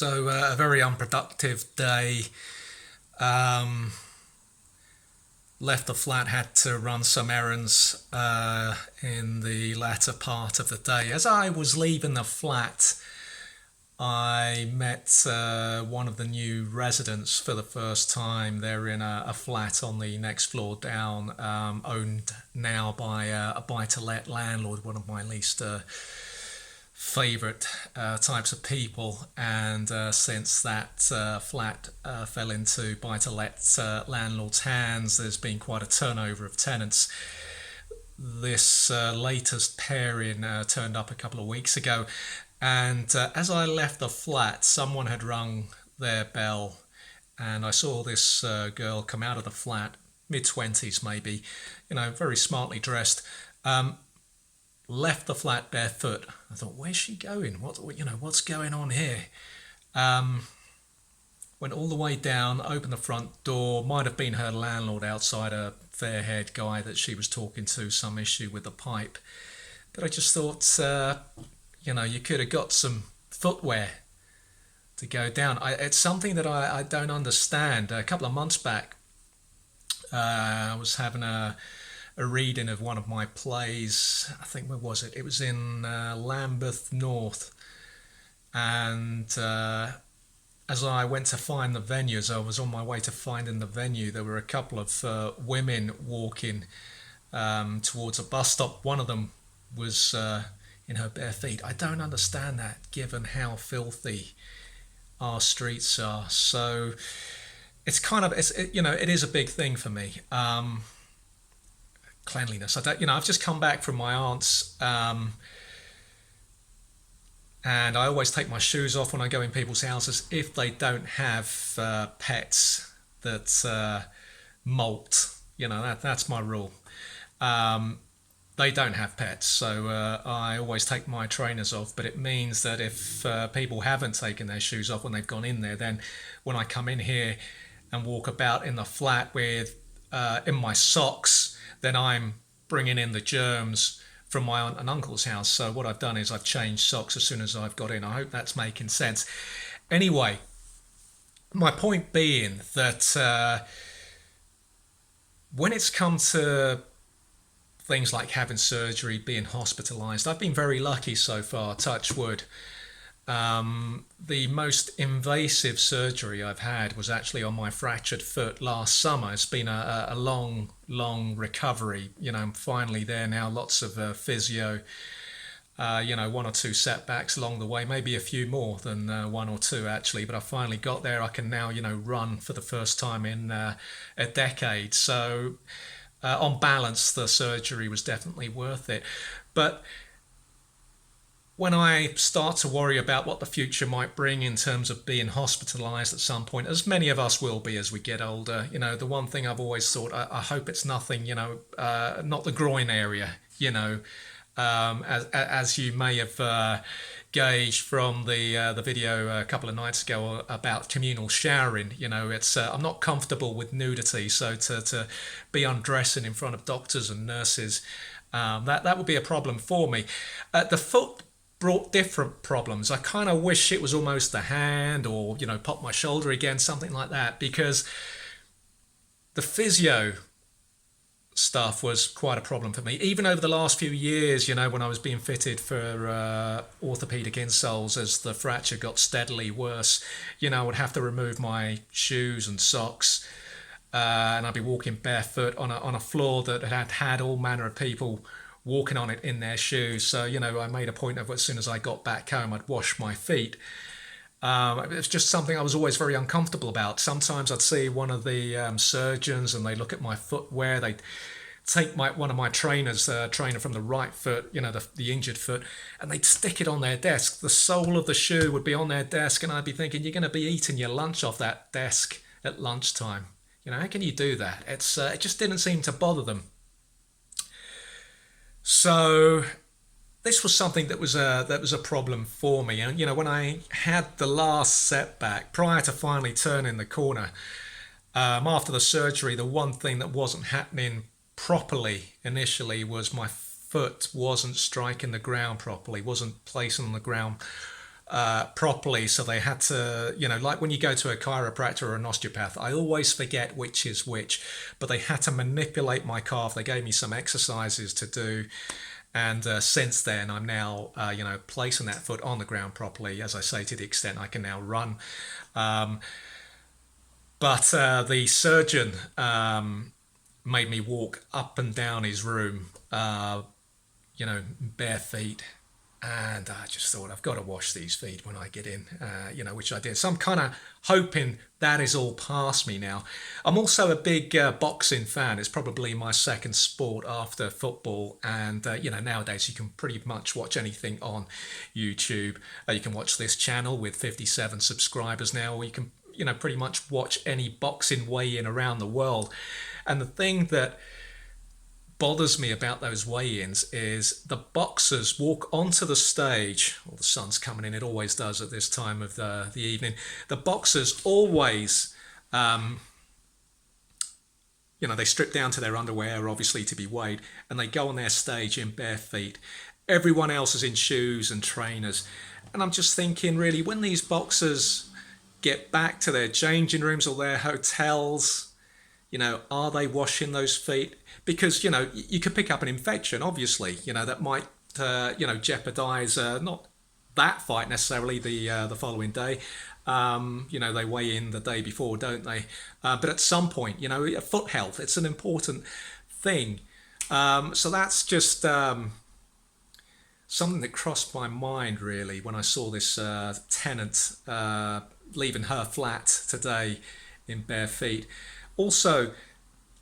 So a very unproductive day. Um, Left the flat, had to run some errands in the latter part of the day. As I was leaving the flat, I met one of the new residents for the first time. They're in a flat on the next floor down, owned now by a buy-to-let landlord, one of my least favourite types of people. And since that flat fell into buy-to-let landlord's hands, there's been quite a turnover of tenants. This latest pairing turned up a couple of weeks ago, and as I left the flat, someone had rung their bell, and I saw this girl come out of the flat, mid-20s maybe, very smartly dressed. Left the flat barefoot. I thought, where's she going? What's going on here? Went all the way down, opened the front door. Might have been her landlord outside, a fair-haired guy that she was talking to, some issue with the pipe. But I just thought, you could have got some footwear to go down. It's something that I don't understand. A couple of months back, I was having a reading of one of my plays. I think, where was it? It was in Lambeth North. And as I went to find the venue, as I was on my way to finding the venue, there were a couple of women walking towards a bus stop. One of them was in her bare feet. I don't understand that, given how filthy our streets are. So it's it is a big thing for me. Cleanliness. I've just come back from my aunt's, and I always take my shoes off when I go in people's houses if they don't have pets that molt. That's my rule. They don't have pets, so I always take my trainers off. But it means that if people haven't taken their shoes off when they've gone in there, then when I come in here and walk about in the flat with in my socks, then I'm bringing in the germs from my aunt and uncle's house. So what I've done is I've changed socks as soon as I've got in. I hope that's making sense. Anyway, my point being that when it's come to things like having surgery, being hospitalised, I've been very lucky so far, touch wood. The most invasive surgery I've had was actually on my fractured foot last summer. It's been a long recovery. I'm finally there now. Lots of physio. One or two setbacks along the way, maybe a few more than one or two actually, but I finally got there. I can now, run for the first time in a decade. So on balance, the surgery was definitely worth it. But when I start to worry about what the future might bring in terms of being hospitalised at some point, as many of us will be as we get older, the one thing I've always thought, I hope it's nothing, not the groin area, as you may have gauged from the video a couple of nights ago about communal showering. It's I'm not comfortable with nudity, so to be undressing in front of doctors and nurses, that would be a problem for me. The foot brought different problems. I kind of wish it was almost the hand, or pop my shoulder again, something like that, because the physio stuff was quite a problem for me. Even over the last few years, when I was being fitted for orthopedic insoles, as the fracture got steadily worse, I would have to remove my shoes and socks, and I'd be walking barefoot on a floor that had all manner of people walking on it in their shoes. So, I made a point of, as soon as I got back home, I'd wash my feet. It was just something I was always very uncomfortable about. Sometimes I'd see one of the surgeons, and they look at my footwear. They'd take one of my trainers, trainer from the right foot, the injured foot, and they'd stick it on their desk. The sole of the shoe would be on their desk, and I'd be thinking, you're going to be eating your lunch off that desk at lunchtime. How can you do that? It just didn't seem to bother them. So this was something that was a problem for me. And when I had the last setback prior to finally turning the corner, after the surgery, the one thing that wasn't happening properly initially was my foot wasn't striking the ground properly, wasn't placing on the ground properly, so they had to, like when you go to a chiropractor or an osteopath, I always forget which is which, but they had to manipulate my calf. They gave me some exercises to do, and since then I'm now, placing that foot on the ground properly, as I say, to the extent I can now run. Um, but the surgeon made me walk up and down his room, bare feet. And I just thought, I've got to wash these feet when I get in, which I did. So I'm kind of hoping that is all past me now. I'm also a big boxing fan. It's probably my second sport after football. And, nowadays you can pretty much watch anything on YouTube. You can watch this channel with 57 subscribers now, or you can, pretty much watch any boxing weigh-in around the world. And the thing that bothers me about those weigh-ins is the boxers walk onto the stage. Well, the sun's coming in, it always does at this time of the evening. The boxers always, they strip down to their underwear, obviously, to be weighed, and they go on their stage in bare feet. Everyone else is in shoes and trainers. And I'm just thinking, really, when these boxers get back to their changing rooms or their hotels, are they washing those feet? Because, you could pick up an infection, obviously, that might, jeopardize not that fight necessarily the following day. They weigh in the day before, don't they? But at some point, foot health, it's an important thing. So that's just something that crossed my mind, really, when I saw this tenant leaving her flat today in bare feet. Also,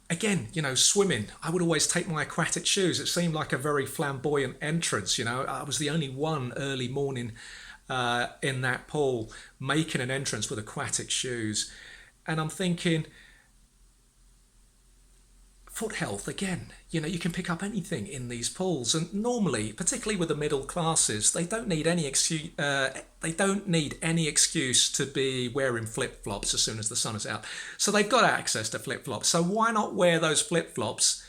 again, swimming, I would always take my aquatic shoes. It seemed like a very flamboyant entrance. I was the only one early morning in that pool making an entrance with aquatic shoes. And I'm thinking, foot health, again, you can pick up anything in these pools. And normally, particularly with the middle classes, they don't need any excuse. They don't need any excuse to be wearing flip-flops as soon as the sun is out. So they've got access to flip-flops. So why not wear those flip-flops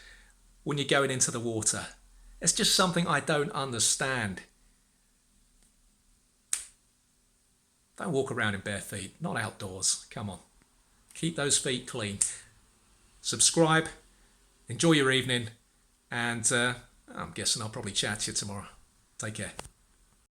when you're going into the water? It's just something I don't understand. Don't walk around in bare feet, not outdoors. Come on. Keep those feet clean. Subscribe. Enjoy your evening, and I'm guessing I'll probably chat to you tomorrow. Take care.